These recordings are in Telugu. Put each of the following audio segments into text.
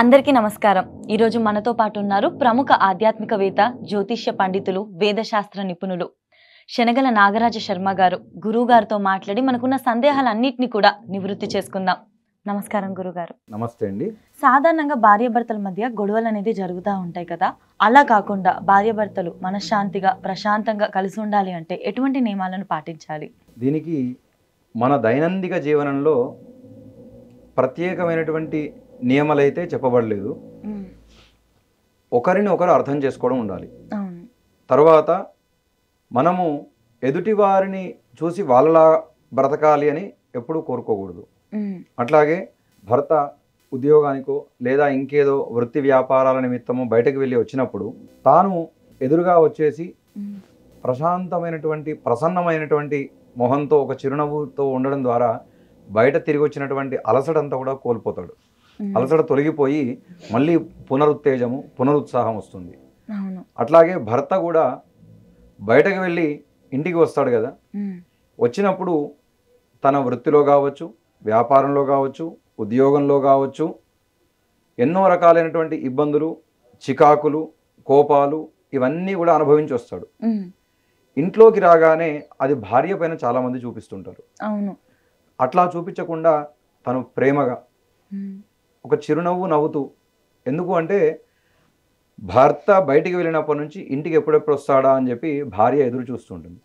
అందరికీ నమస్కారం. ఈరోజు మనతో పాటు ఉన్నారు ప్రముఖ ఆధ్యాత్మికవేత్త, జ్యోతిష్య పండితులు, వేదశాస్త్ర నిపుణులు శనగల నాగరాజ శర్మ గారు. గురువు గారితో మాట్లాడి మనకున్న సందేహాలన్నింటినీ కూడా నివృత్తి చేసుకుందాం. నమస్కారం గురుగారు. నమస్తే అండి. సాధారణంగా భార్యాభర్తల మధ్య గొడవలు అనేది జరుగుతూ ఉంటాయి కదా. అలా కాకుండా భార్యాభర్తలు మనశ్శాంతిగా ప్రశాంతంగా కలిసి ఉండాలి అంటే ఎటువంటి నియమాలను పాటించాలి? దీనికి మన దైనందిక జీవనంలో ప్రత్యేకమైనటువంటి నియమాలైతే చెప్పబడలేదు. ఒకరిని ఒకరు అర్థం చేసుకోవడం ఉండాలి. తర్వాత మనము ఎదుటి వారిని చూసి వాళ్ళలా బ్రతకాలి అని ఎప్పుడూ కోరుకోకూడదు. అట్లాగే భర్త ఉద్యోగానికో లేదా ఇంకేదో వృత్తి వ్యాపారాల నిమిత్తమో బయటకు వెళ్ళి వచ్చినప్పుడు తాను ఎదురుగా వచ్చేసి ప్రసన్నమైనటువంటి మొహంతో ఒక చిరునవ్వుతో ఉండడం ద్వారా బయట తిరిగి వచ్చినటువంటి అలసడంతా కూడా కోల్పోతాడు. అలసట తొలగిపోయి మళ్ళీ పునరుత్సాహం వస్తుంది. అట్లాగే భర్త కూడా బయటకు వెళ్ళి ఇంటికి వస్తాడు కదా, వచ్చినప్పుడు తన వృత్తిలో కావచ్చు, వ్యాపారంలో కావచ్చు, ఉద్యోగంలో కావచ్చు ఎన్నో రకాలైనటువంటి ఇబ్బందులు, చికాకులు, కోపాలు ఇవన్నీ కూడా అనుభవించి వస్తాడు. ఇంట్లోకి రాగానే అది భార్య పైన చాలామంది చూపిస్తుంటారు. అట్లా చూపించకుండా తను ప్రేమగా ఒక చిరునవ్వు నవ్వుతూ, ఎందుకు అంటే భర్త బయటికి వెళ్ళినప్పటి నుంచి ఇంటికి ఎప్పుడెప్పుడు వస్తాడా అని చెప్పి భార్య ఎదురు చూస్తుంటుంది.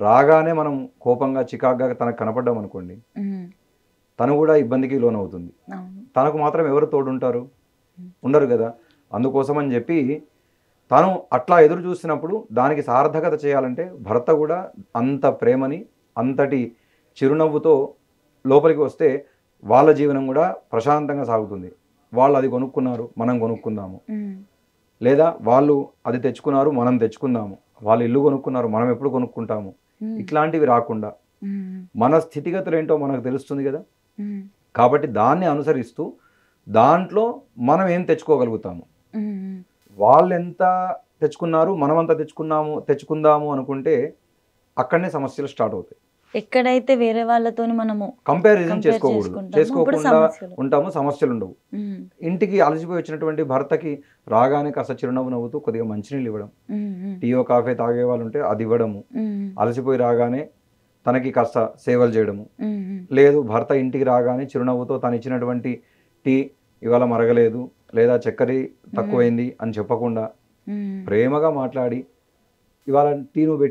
రాగానే మనం కోపంగా చికాగ్గా తనకు కనపడ్డాం అనుకోండి, తను కూడా ఇబ్బందికి లోనవుతుంది. తనకు మాత్రం ఎవరు తోడుంటారు? ఉండరు కదా. అందుకోసం అని చెప్పి తను అట్లా ఎదురు చూసినప్పుడు దానికి సార్థకత చేయాలంటే భర్త కూడా అంత ప్రేమని అంతటి చిరునవ్వుతో లోపలికి వస్తే వాళ్ళ జీవనం కూడా ప్రశాంతంగా సాగుతుంది. వాళ్ళు అది కొనుక్కున్నారు, మనం కొనుక్కుందాము, లేదా వాళ్ళు అది తెచ్చుకున్నారు, మనం తెచ్చుకుందాము, వాళ్ళు ఇల్లు కొనుక్కున్నారు, మనం ఎప్పుడు కొనుక్కుంటాము, ఇట్లాంటివి రాకుండా మన స్థితిగతులు ఏంటో మనకు తెలుస్తుంది కదా. కాబట్టి దాన్ని అనుసరిస్తూ దాంట్లో మనం ఏం తెచ్చుకోగలుగుతాము, వాళ్ళు ఎంత తెచ్చుకున్నారు మనమంతా తెచ్చుకుందాము అనుకుంటే అక్కడనే సమస్యలు స్టార్ట్ అవుతాయి. ఎక్కడైతే వేరే వాళ్ళతో మనము కంపారిజన్ చేసుకోకుండా ఉంటాము, సమస్యలు ఉండవు. ఇంటికి అలసిపోయి వచ్చినటువంటి భర్తకి రాగానే కాస్త చిరునవ్వు నవ్వుతూ కొద్దిగా మంచినీళ్ళు ఇవ్వడం, టీయో కాఫీ తాగే వాళ్ళు ఉంటే అది ఇవ్వడము, అలసిపోయి రాగానే తనకి కాస్త సేవలు చేయడము, లేదు భర్త ఇంటికి రాగానే చిరునవ్వుతో తను ఇచ్చినటువంటి టీ ఇవాళ మరగలేదు లేదా చక్కెర తక్కువైంది అని చెప్పకుండా ప్రేమగా మాట్లాడి, ఇవాళ టీ నువ్వు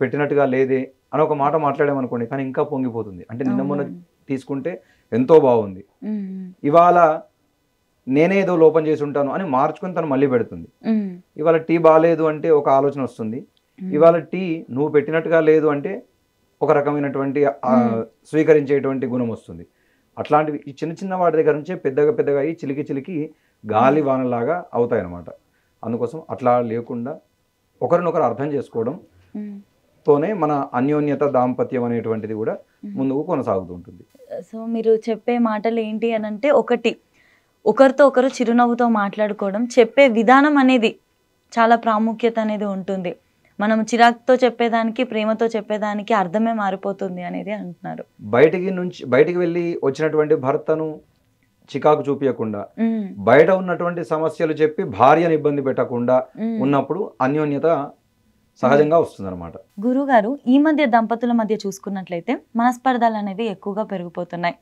పెట్టినట్టుగా లేదే అని ఒక మాట మాట్లాడామనుకోండి, కానీ ఇంకా పొంగిపోతుంది. అంటే నిన్న మొన్న తీసుకుంటే ఎంతో బాగుంది, ఇవాళ నేనే ఏదో లోపం చేసి ఉంటాను అని మార్చుకొని తను మళ్ళీ పెడుతుంది. ఇవాళ టీ బాగాలేదు అంటే ఒక ఆలోచన వస్తుంది, ఇవాళ టీ నువ్వు పెట్టినట్టుగా లేదు అంటే ఒక రకమైనటువంటి స్వీకరించేటువంటి గుణం వస్తుంది. అట్లాంటివి ఈ చిన్న చిన్న వాటి దగ్గర నుంచే పెద్దగా అయ్యి చిలికి గాలి వానలాగా అవుతాయి అన్నమాట. అందుకోసం అట్లా లేకుండా ఒకరినొకరు అర్థం చేసుకోవడం తోనే మన అన్యోన్యత దాంపత్యం అనేటువంటిది కూడా ముందుకు కొనసాగుతూ ఉంటుంది. సో మీరు చెప్పే మాటలు ఏంటి అని అంటే, ఒకరితో ఒకరు చిరునవ్వుతో మాట్లాడుకోవడం, చెప్పే విధానం అనేది చాలా ప్రాముఖ్యత అనేది ఉంటుంది. మనం చిరాకుతో చెప్పేదానికి ప్రేమతో చెప్పేదానికి అర్థమే మారిపోతుంది అనేది అంటున్నారు. బయటికి వెళ్ళి వచ్చినటువంటి భర్తను చికాకు చూపించకుండా, బయట ఉన్నటువంటి సమస్యలు చెప్పి భార్యను ఇబ్బంది పెట్టకుండా ఉన్నప్పుడు అన్యోన్యత సహజంగా వస్తుందన్నమాట. గురుగారు, ఈ మధ్య దంపతుల మధ్య చూసుకున్నట్లయితే మనస్పర్ధలు అనేవి ఎక్కువగా పెరిగిపోతున్నాయి.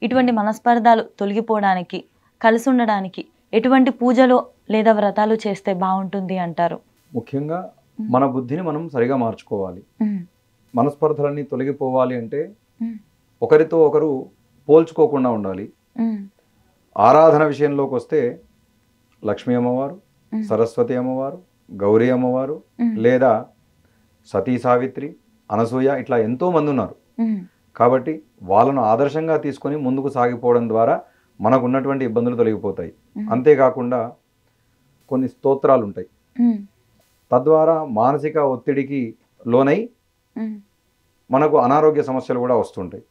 ఇటువంటి మనస్పర్ధలు తొలగిపోవడానికి, కలిసి ఉండడానికి ఎటువంటి పూజలు లేదా వ్రతాలు చేస్తే బాగుంటుంది అంటారు? ముఖ్యంగా మన బుద్ధిని మనం సరిగా మార్చుకోవాలి. మనస్పర్ధలన్నీ తొలగిపోవాలి అంటే ఒకరితో ఒకరు పోల్చుకోకుండా ఉండాలి. ఆరాధన విషయంలోకి వస్తే లక్ష్మీ అమ్మవారు, సరస్వతి అమ్మవారు, గౌరీ అమ్మవారు, లేదా సతీ సావిత్రి, అనసూయ, ఇట్లా ఎంతో మంది ఉన్నారు. కాబట్టి వాళ్ళను ఆదర్శంగా తీసుకొని ముందుకు సాగిపోవడం ద్వారా మనకు ఉన్నటువంటి ఇబ్బందులు తొలగిపోతాయి. అంతేకాకుండా కొన్ని స్తోత్రాలు ఉంటాయి, తద్వారా మానసిక ఒత్తిడికి లోనై మనకు అనారోగ్య సమస్యలు కూడా వస్తుంటాయి.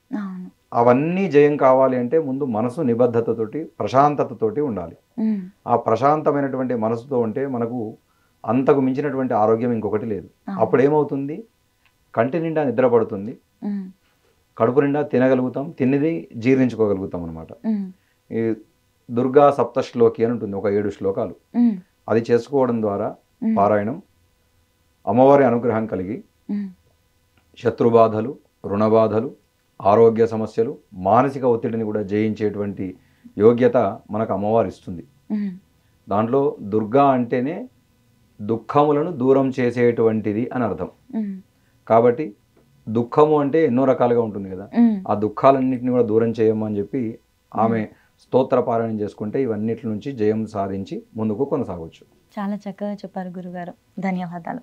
అవన్నీ జయం కావాలి అంటే ముందు మనసు నిబద్ధతతోటి ప్రశాంతతతోటి ఉండాలి. ఆ ప్రశాంతమైనటువంటి మనసుతో ఉంటే మనకు అంతకు మించినటువంటి ఆరోగ్యం ఇంకొకటి లేదు. అప్పుడు ఏమవుతుంది, కంటి నిండా నిద్ర పడుతుంది, కడుపు నిండా తినగలుగుతాం, తిన్నది జీర్ణించుకోగలుగుతాం అనమాట. దుర్గా సప్తశ్లోకి అని ఉంటుంది, ఒక 7 శ్లోకాలు. ఉమ్, అది చేసుకోవడం ద్వారా ఉమ్, పారాయణం అమ్మవారి అనుగ్రహం కలిగి ఉమ్, శత్రుబాధలు, రుణబాధలు, ఆరోగ్య సమస్యలు, మానసిక ఒత్తిడిని కూడా జయించేటువంటి యోగ్యత మనకు అమ్మవారు ఇస్తుంది. ఉమ్, దాంట్లో దుర్గా అంటేనే దుఃఖములను దూరం చేసేటువంటిది అని అర్థం. ఉమ్, కాబట్టి దుఃఖము అంటే ఎన్నో రకాలుగా ఉంటుంది కదా, ఉమ్. ఆ దుఃఖాలన్నింటినీ కూడా దూరం చేయమని చెప్పి ఆమె స్తోత్ర పారాయణం చేసుకుంటే ఇవన్నిటి నుంచి జయం సాధించి ముందుకు కొనసాగవచ్చు. చాలా చక్కగా చెప్పారు గురుగారు. ధన్యవాదాలు.